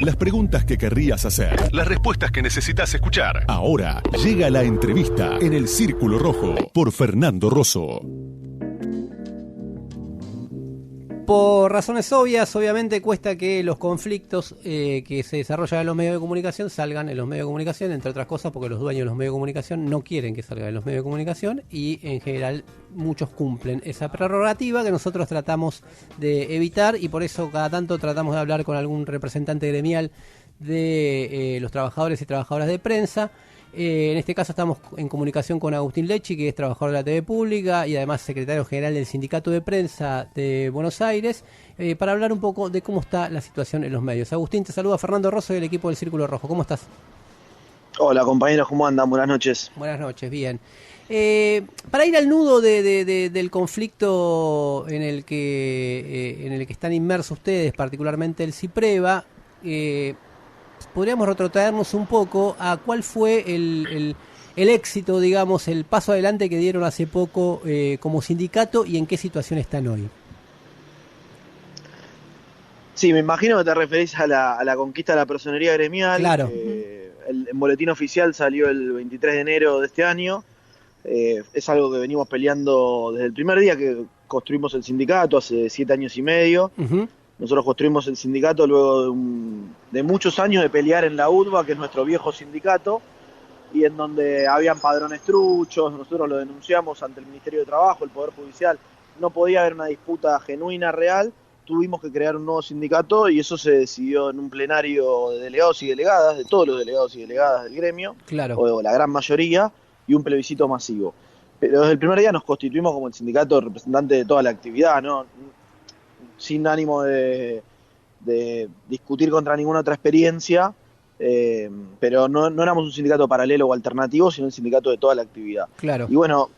Las preguntas que querrías hacer, las respuestas que necesitas escuchar. Ahora llega la entrevista en el Círculo Rojo por Fernando Rosso. Por razones obvias, obviamente cuesta que los conflictos que se desarrollan en los medios de comunicación salgan en los medios de comunicación, entre otras cosas porque los dueños de los medios de comunicación no quieren que salgan en los medios de comunicación y en general muchos cumplen esa prerrogativa que nosotros tratamos de evitar y por eso cada tanto tratamos de hablar con algún representante gremial de los trabajadores y trabajadoras de prensa. En este caso estamos en comunicación con Agustín Lecci, que es trabajador de la TV Pública y además secretario general del Sindicato de Prensa de Buenos Aires, para hablar un poco de cómo está la situación en los medios. Agustín, te saluda Fernando Rosso del equipo del Círculo Rojo. ¿Cómo estás? Hola compañeros, ¿cómo andan? Buenas noches. Buenas noches, bien. Para ir al nudo del conflicto en el que están inmersos ustedes, particularmente el CIPREVA, podríamos retrotraernos un poco a cuál fue el éxito, digamos, el paso adelante que dieron hace poco como sindicato y en qué situación están hoy. Sí, me imagino que te referís a la conquista de la personería gremial. Claro. El boletín oficial salió el 23 de enero de este año. Es algo que venimos peleando desde el primer día que construimos el sindicato, hace 7 años y medio. Uh-huh. Nosotros construimos el sindicato luego de muchos años de pelear en la UTBA, que es nuestro viejo sindicato, y en donde habían padrones truchos. Nosotros lo denunciamos ante el Ministerio de Trabajo, el Poder Judicial. No podía haber una disputa genuina, real. Tuvimos que crear un nuevo sindicato y eso se decidió en un plenario de delegados y delegadas, de todos los delegados y delegadas del gremio, claro, o la gran mayoría, y un plebiscito masivo. Pero desde el primer día nos constituimos como el sindicato representante de toda la actividad, ¿no? Sin ánimo de discutir contra ninguna otra experiencia, pero no éramos un sindicato paralelo o alternativo, sino un sindicato de toda la actividad. Claro. Y bueno,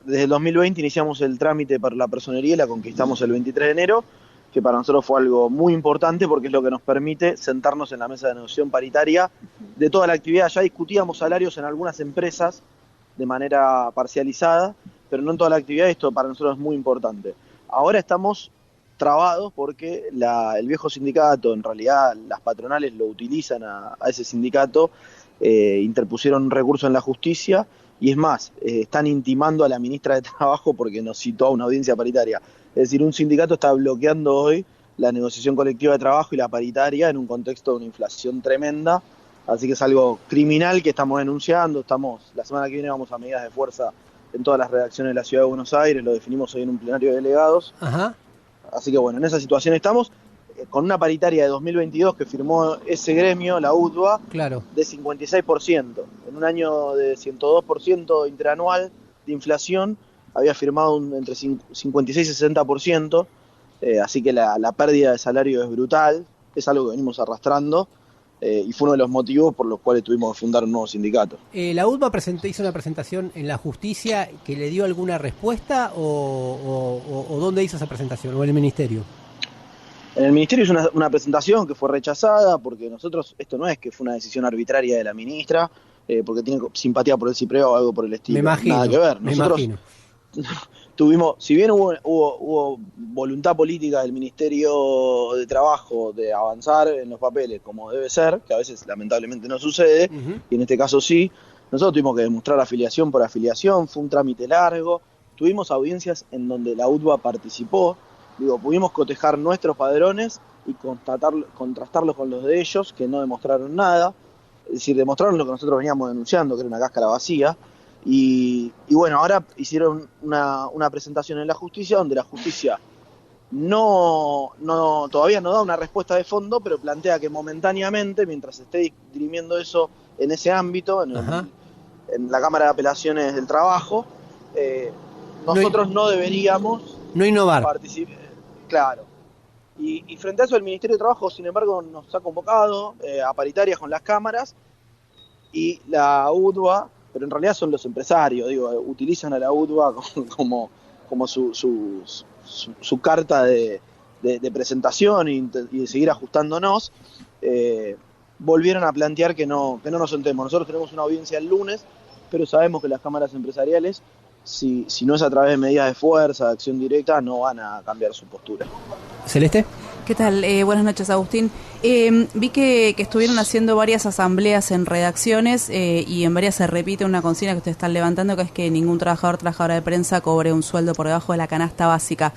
desde el 2020 iniciamos el trámite para la personería y la conquistamos el 23 de enero, que para nosotros fue algo muy importante porque es lo que nos permite sentarnos en la mesa de negociación paritaria de toda la actividad. Ya discutíamos salarios en algunas empresas de manera parcializada, pero no en toda la actividad, esto para nosotros es muy importante. Ahora estamos trabados porque el viejo sindicato, en realidad las patronales lo utilizan a ese sindicato, interpusieron un recurso en la justicia y es más, están intimando a la ministra de Trabajo porque nos citó a una audiencia paritaria. Es decir, un sindicato está bloqueando hoy la negociación colectiva de trabajo y la paritaria en un contexto de una inflación tremenda, así que es algo criminal que estamos denunciando. La semana que viene vamos a medidas de fuerza en todas las redacciones de la Ciudad de Buenos Aires, lo definimos hoy en un plenario de delegados. Ajá. Así que bueno, en esa situación estamos, con una paritaria de 2022 que firmó ese gremio, la UTBA, claro, de 56%. En un año de 102% interanual de inflación, había firmado entre 56 y 60%, así que la pérdida de salario es brutal, es algo que venimos arrastrando, y fue uno de los motivos por los cuales tuvimos que fundar un nuevo sindicato. ¿La UTBA hizo una presentación en la justicia que le dio alguna respuesta o dónde hizo esa presentación? ¿O en el ministerio? En el ministerio hizo una presentación que fue rechazada porque nosotros, esto no es que fue una decisión arbitraria de la ministra, porque tiene simpatía por el CIPREVA o algo por el estilo. Me imagino, nada que ver. Nosotros tuvimos, si bien hubo voluntad política del Ministerio de Trabajo de avanzar en los papeles como debe ser, que a veces lamentablemente no sucede, uh-huh, y en este caso sí, nosotros tuvimos que demostrar afiliación por afiliación, fue un trámite largo, tuvimos audiencias en donde la UTBA participó, pudimos cotejar nuestros padrones y contrastarlos con los de ellos, que no demostraron nada, es decir, demostraron lo que nosotros veníamos denunciando, que era una cáscara vacía. Y bueno, ahora hicieron una presentación en la justicia donde la justicia todavía no da una respuesta de fondo, pero plantea que momentáneamente, mientras se esté dirimiendo eso en ese ámbito, en la Cámara de Apelaciones del Trabajo, nosotros no deberíamos innovar. Participar. Claro. Y frente a eso el Ministerio de Trabajo, sin embargo, nos ha convocado a paritarias con las cámaras y la UTBA, pero en realidad son los empresarios, utilizan a la UTBA como su carta de presentación y de seguir ajustándonos. Volvieron a plantear que no nos sentemos. Nosotros tenemos una audiencia el lunes, pero sabemos que las cámaras empresariales, si no es a través de medidas de fuerza, de acción directa, no van a cambiar su postura. ¿Celeste? ¿Qué tal? Buenas noches, Agustín. Vi que estuvieron haciendo varias asambleas en redacciones y en varias se repite una consigna que ustedes están levantando, que es que ningún trabajadora de prensa cobre un sueldo por debajo de la canasta básica.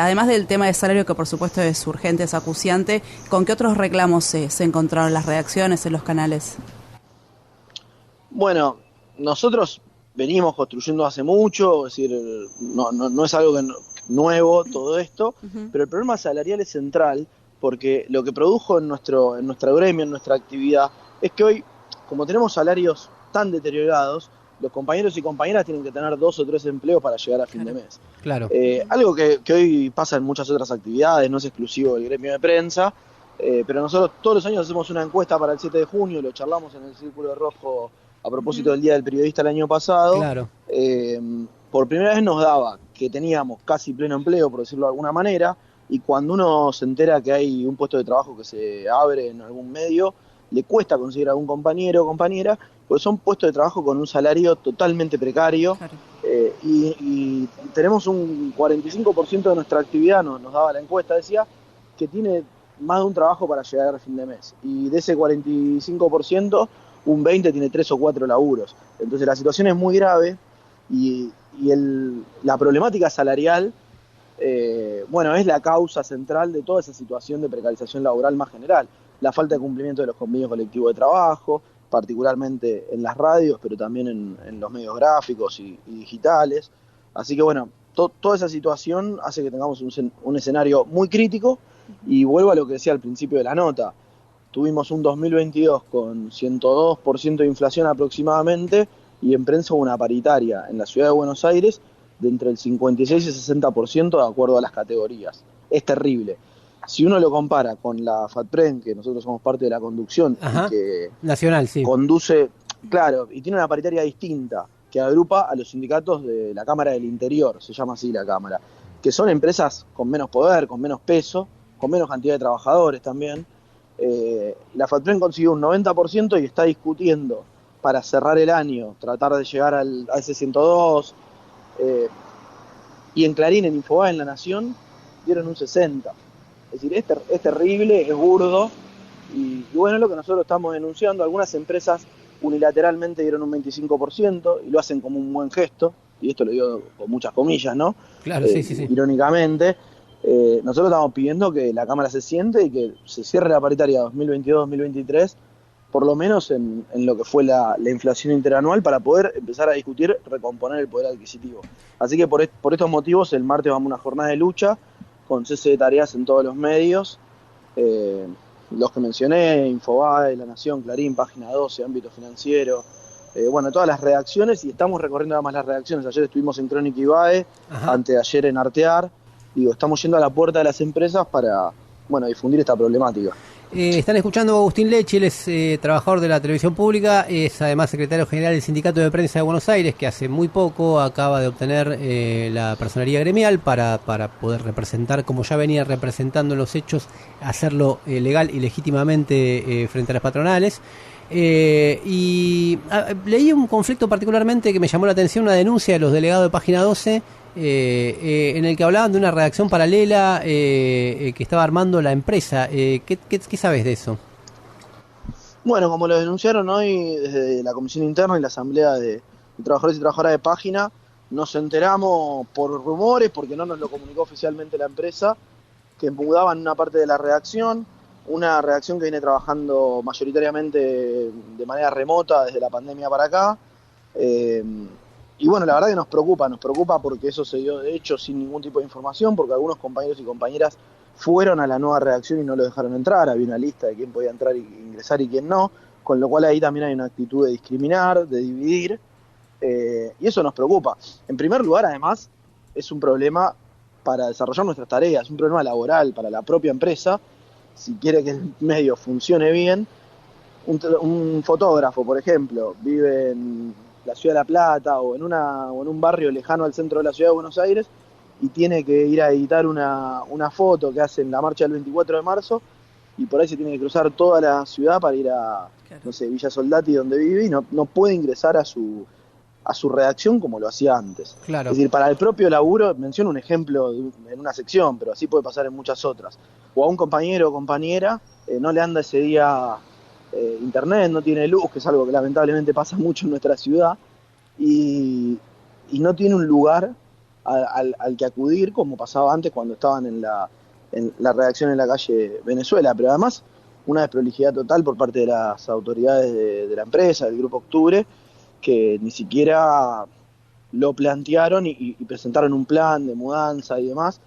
Además del tema de salario, que por supuesto es urgente, es acuciante, ¿con qué otros reclamos se encontraron en las redacciones, en los canales? Bueno, nosotros venimos construyendo hace mucho, es decir, no es algo nuevo todo esto, pero el problema salarial es central porque lo que produjo en nuestro gremio, en nuestra actividad, es que hoy, como tenemos salarios tan deteriorados, los compañeros y compañeras tienen que tener 2 o 3 empleos para llegar a fin de mes. Claro. Algo que hoy pasa en muchas otras actividades, no es exclusivo del gremio de prensa, pero nosotros todos los años hacemos una encuesta para el 7 de junio, lo charlamos en el Círculo Rojo a propósito del Día del Periodista el año pasado. Claro. Por primera vez nos daba que teníamos casi pleno empleo, por decirlo de alguna manera, y cuando uno se entera que hay un puesto de trabajo que se abre en algún medio, le cuesta conseguir algún compañero o compañera, porque son puestos de trabajo con un salario totalmente precario. Claro. Y tenemos un 45% de nuestra actividad, nos daba la encuesta, decía, que tiene más de un trabajo para llegar a fin de mes. Y de ese 45%, un 20% tiene 3 o 4 laburos. Entonces la situación es muy grave y la problemática salarial, es la causa central de toda esa situación de precarización laboral más general. La falta de cumplimiento de los convenios colectivos de trabajo, particularmente en las radios, pero también en los medios gráficos y digitales. Así que toda esa situación hace que tengamos un escenario muy crítico, y vuelvo a lo que decía al principio de la nota. Tuvimos un 2022 con 102% de inflación aproximadamente, y en prensa una paritaria en la ciudad de Buenos Aires de entre el 56 y 60% de acuerdo a las categorías. Es terrible. Si uno lo compara con la FATPREN, que nosotros somos parte de la conducción, y que nacional, sí, conduce, claro, y tiene una paritaria distinta, que agrupa a los sindicatos de la Cámara del Interior, se llama así la Cámara, que son empresas con menos poder, con menos peso, con menos cantidad de trabajadores también. La FATPREN consiguió un 90% y está discutiendo para cerrar el año, tratar de llegar a ese 102, y en Clarín, en Infobae, en La Nación, dieron un 60%. Es decir, es terrible, es burdo, y es lo que nosotros estamos denunciando. Algunas empresas unilateralmente dieron un 25% y lo hacen como un buen gesto, y esto lo digo con muchas comillas, ¿no? Claro, sí. Irónicamente. Nosotros estamos pidiendo que la Cámara se siente y que se cierre la paritaria 2022-2023, por lo menos en lo que fue la inflación interanual, para poder empezar a discutir recomponer el poder adquisitivo. Así que por estos motivos el martes vamos a una jornada de lucha con cese de tareas en todos los medios, los que mencioné, Infobae, La Nación, Clarín, Página 12, Ámbito Financiero, todas las redacciones, y estamos recorriendo además las redacciones. Ayer estuvimos en Crónica Ibae, anteayer en Artear. Estamos yendo a la puerta de las empresas para difundir esta problemática. Están escuchando a Agustín Lecci, él es trabajador de la televisión pública, es además secretario general del Sindicato de Prensa de Buenos Aires, que hace muy poco acaba de obtener la personería gremial para poder representar, como ya venía representando en los hechos, hacerlo legal y legítimamente frente a las patronales. Leí un conflicto particularmente que me llamó la atención, una denuncia de los delegados de Página 12, en el que hablaban de una redacción paralela que estaba armando la empresa. ¿Qué sabes de eso? Bueno, como lo denunciaron hoy desde la Comisión Interna y la Asamblea de Trabajadores y Trabajadoras de Página, nos enteramos por rumores, porque no nos lo comunicó oficialmente la empresa, que mudaban una parte de la redacción, una redacción que viene trabajando mayoritariamente de manera remota desde la pandemia para acá. La verdad que nos preocupa porque eso se dio de hecho sin ningún tipo de información, porque algunos compañeros y compañeras fueron a la nueva redacción y no lo dejaron entrar. Había una lista de quién podía entrar e ingresar y quién no, con lo cual ahí también hay una actitud de discriminar, de dividir, y eso nos preocupa. En primer lugar, además, es un problema para desarrollar nuestras tareas, es un problema laboral para la propia empresa. Si quiere que el medio funcione bien, un fotógrafo, por ejemplo, vive en la ciudad de La Plata o en un barrio lejano al centro de la ciudad de Buenos Aires y tiene que ir a editar una foto que hacen la marcha del 24 de marzo, y por ahí se tiene que cruzar toda la ciudad para ir a, Villa Soldati, donde vive, y no puede ingresar a su a su redacción como lo hacía antes. Claro. Es decir, para el propio laburo, menciono un ejemplo en una sección, pero así puede pasar en muchas otras. O a un compañero o compañera no le anda ese día internet, no tiene luz, que es algo que lamentablemente pasa mucho en nuestra ciudad, y no tiene un lugar al que acudir, como pasaba antes cuando estaban en la redacción en la calle Venezuela. Pero además, una desprolijidad total por parte de las autoridades de la empresa, del Grupo Octubre, que ni siquiera lo plantearon y presentaron un plan de mudanza y demás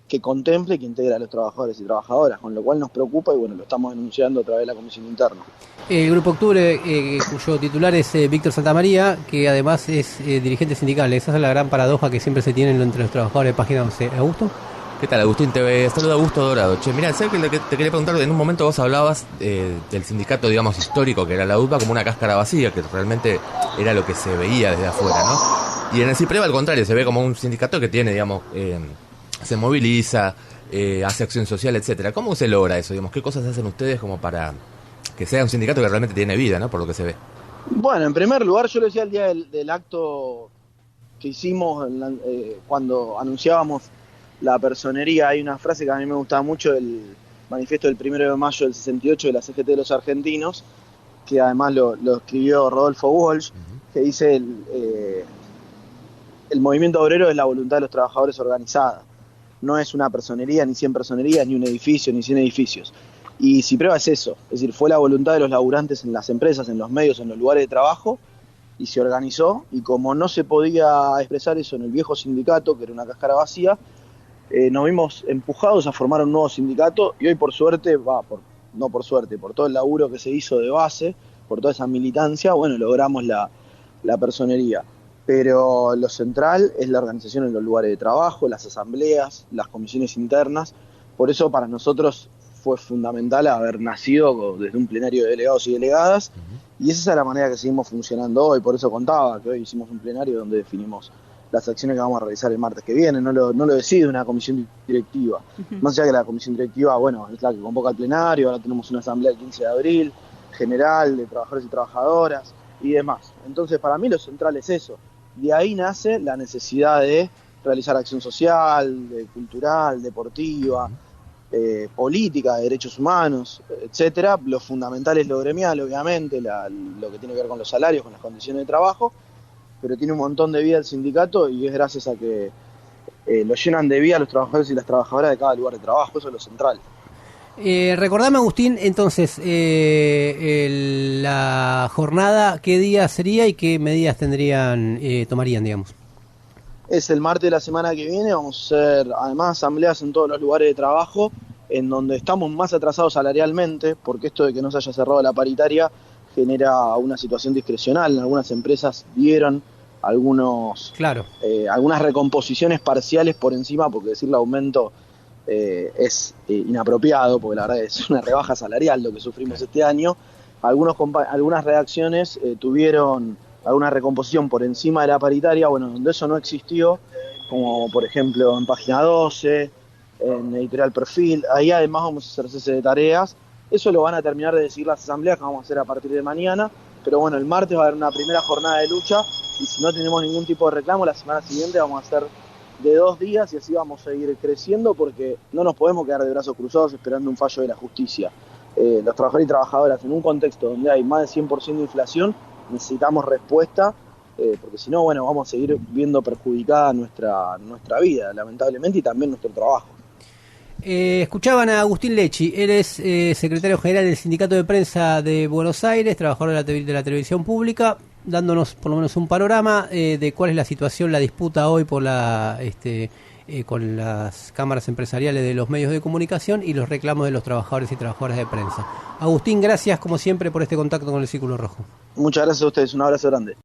que contemple y que integre a los trabajadores y trabajadoras, con lo cual nos preocupa y bueno, lo estamos denunciando a través de la Comisión Interna. El Grupo Octubre, cuyo titular es Víctor Santamaría, que además es dirigente sindical. Esa es la gran paradoja que siempre se tiene entre los trabajadores de Página 11. ¿Augusto? ¿Qué tal, Agustín? Te saluda Augusto Dorado. Che, mirá, ¿sabes que te quería preguntar? En un momento vos hablabas del sindicato, digamos, histórico, que era la UTPA, como una cáscara vacía, que realmente era lo que se veía desde afuera, ¿no? Y en el CIPREVA, al contrario, se ve como un sindicato que tiene, digamos, se moviliza, hace acción social, etcétera. ¿Cómo se logra eso? Digamos, ¿qué cosas hacen ustedes como para que sea un sindicato que realmente tiene vida, ¿no? Por lo que se ve. Bueno, en primer lugar, yo lo decía el día del acto que hicimos cuando anunciábamos la personería. Hay una frase que a mí me gustaba mucho del manifiesto del 1 de mayo del 68 de la CGT de los argentinos, que además lo escribió Rodolfo Walsh, que dice el movimiento obrero es la voluntad de los trabajadores organizada. No es una personería, ni 100 personerías, ni un edificio, ni 100 edificios. Y CIPREVA es eso, es decir, fue la voluntad de los laburantes en las empresas, en los medios, en los lugares de trabajo, y se organizó, y como no se podía expresar eso en el viejo sindicato, que era una cáscara vacía, nos vimos empujados a formar un nuevo sindicato, y hoy por suerte, por todo el laburo que se hizo de base, por toda esa militancia, bueno, logramos la personería. Pero lo central es la organización en los lugares de trabajo, las asambleas, las comisiones internas. Por eso para nosotros fue fundamental haber nacido desde un plenario de delegados y delegadas, y esa es la manera que seguimos funcionando hoy. Por eso contaba que hoy hicimos un plenario donde definimos las acciones que vamos a realizar el martes que viene. No lo decide una comisión directiva. Más allá que la comisión directiva, bueno, es la que convoca el plenario. Ahora tenemos una asamblea el 15 de abril, general, de trabajadores y trabajadoras y demás. Entonces, para mí lo central es eso. De ahí nace la necesidad de realizar acción social, cultural, deportiva, política, de derechos humanos, etcétera. Lo fundamental es lo gremial, obviamente, lo que tiene que ver con los salarios, con las condiciones de trabajo, pero tiene un montón de vida el sindicato y es gracias a que lo llenan de vida los trabajadores y las trabajadoras de cada lugar de trabajo. Eso es lo central. Recordame, Agustín, entonces, la jornada, ¿qué día sería y qué medidas tomarían, digamos? Es el martes de la semana que viene. Vamos a hacer además asambleas en todos los lugares de trabajo en donde estamos más atrasados salarialmente, porque esto de que no se haya cerrado la paritaria genera una situación discrecional. En algunas empresas dieron algunas recomposiciones parciales por encima, porque decirle aumento es inapropiado, porque la verdad es una rebaja salarial lo que sufrimos este año. Algunas redacciones tuvieron alguna recomposición por encima de la paritaria, bueno, donde eso no existió, como por ejemplo en Página 12, en Editorial Perfil. Ahí además vamos a hacer cese de tareas. Eso lo van a terminar de decidir las asambleas que vamos a hacer a partir de mañana, pero bueno, el martes va a haber una primera jornada de lucha, y si no tenemos ningún tipo de reclamo, la semana siguiente vamos a hacer de 2 días, y así vamos a seguir creciendo, porque no nos podemos quedar de brazos cruzados esperando un fallo de la justicia. Los trabajadores y trabajadoras, en un contexto donde hay más de 100% de inflación, necesitamos respuesta, porque si no, bueno, vamos a seguir viendo perjudicada nuestra vida, lamentablemente, y también nuestro trabajo. Escuchaban a Agustín Lecci. Él es secretario general del Sindicato de Prensa de Buenos Aires, trabajador de la televisión pública, dándonos por lo menos un panorama de cuál es la situación, la disputa hoy por con las cámaras empresariales de los medios de comunicación y los reclamos de los trabajadores y trabajadoras de prensa. Agustín, gracias como siempre por este contacto con el Círculo Rojo. Muchas gracias a ustedes, un abrazo grande.